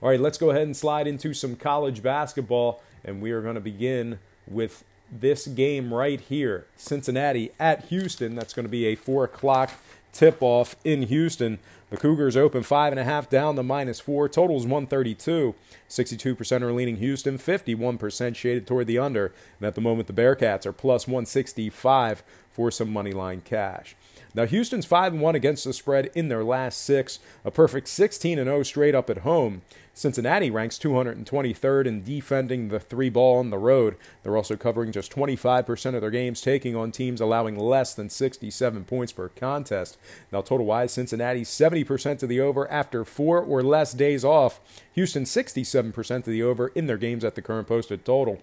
All right, let's go ahead and slide into some college basketball, and we are going to begin with this game right here. Cincinnati at Houston. That's going to be a 4 o'clock tip-off in Houston. The Cougars open 5.5 down to -4. Totals 132. 62% are leaning Houston, 51% shaded toward the under. And at the moment, the Bearcats are plus 165 for some money line cash. Now, Houston's 5-1 against the spread in their last 6, a perfect 16-0 straight up at home. Cincinnati ranks 223rd in defending the 3-ball on the road. They're also covering just 25% of their games, taking on teams allowing less than 67 points per contest. Now, total-wise, Cincinnati 70% to the over after 4 or less days off. Houston 67% to the over in their games at the current posted total.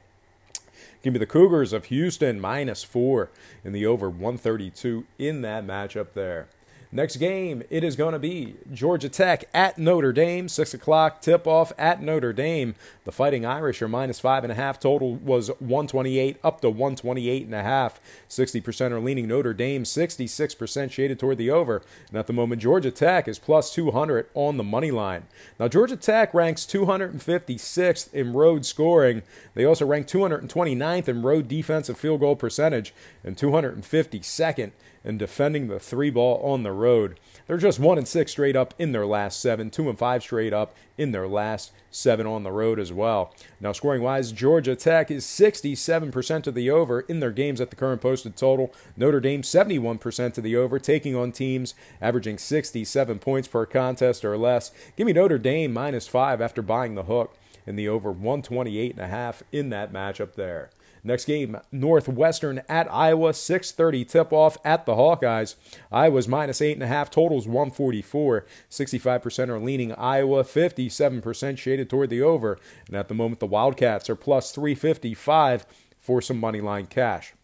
Give me the Cougars of Houston -4 in the over 132 in that matchup there. Next game, it is going to be Georgia Tech at Notre Dame. 6 o'clock tip-off at Notre Dame. The Fighting Irish are -5.5. Total was 128 up to 128.5. 60% are leaning Notre Dame. 66% shaded toward the over. And at the moment, Georgia Tech is plus 200 on the money line. Now, Georgia Tech ranks 256th in road scoring. They also rank 229th in road defensive field goal percentage and 252nd in defending the 3-ball on the road. They're just 1-6 straight up in their last 7, 2-5 straight up in their last 7 on the road as well. Now, scoring-wise, Georgia Tech is 67% to the over in their games at the current posted total. Notre Dame 71% to the over, taking on teams averaging 67 points per contest or less. Give me Notre Dame -5 after buying the hook in the over 128.5 in that matchup there. Next game, Northwestern at Iowa, 6:30 tip-off at the Hawkeyes. Iowa's -8.5, totals 144. 65% are leaning Iowa, 57% shaded toward the over. And at the moment, the Wildcats are plus 355 for some money line cash.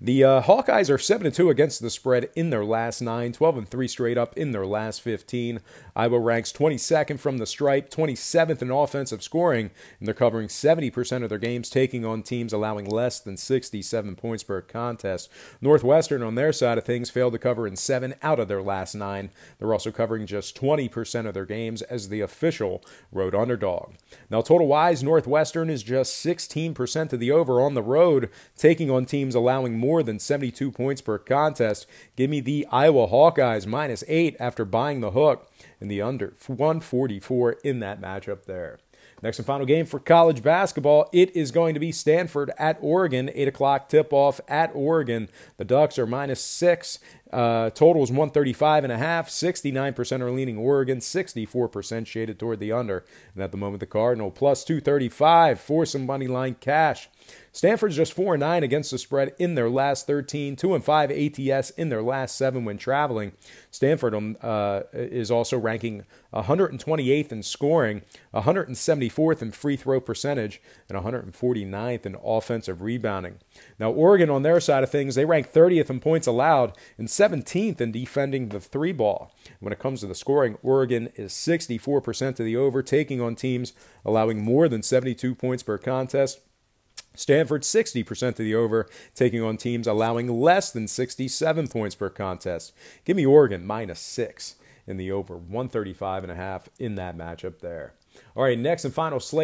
The Hawkeyes are 7-2 against the spread in their last 9, 12-3 straight up in their last 15. Iowa ranks 22nd from the stripe, 27th in offensive scoring, and they're covering 70% of their games, taking on teams allowing less than 67 points per contest. Northwestern, on their side of things, failed to cover in 7 out of their last 9. They're also covering just 20% of their games as the official road underdog. Now, total-wise, Northwestern is just 16% to the over on the road, taking on teams allowing more than 72 points per contest. Give me the Iowa Hawkeyes -8 after buying the hook and the under 144 in that matchup there. Next and final game for college basketball, it is going to be Stanford at Oregon, 8 o'clock tip-off at Oregon. The Ducks are -6. Totals 135.5. 69% are leaning Oregon, 64% shaded toward the under. And at the moment, the Cardinal plus 235 for some money line cash. Stanford's just 4-9 against the spread in their last 13, 2-5 ATS in their last 7 when traveling. Stanford is also ranking 128th in scoring, 174th in free throw percentage, and 149th in offensive rebounding. Now, Oregon, on their side of things, they rank 30th in points allowed and 17th in defending the 3-ball. When it comes to the scoring, Oregon is 64% to the over, taking on teams allowing more than 72 points per contest. Stanford 60% to the over, taking on teams allowing less than 67 points per contest. Give me Oregon -6 in the over 135.5 in that matchup there. All right, next and final slate.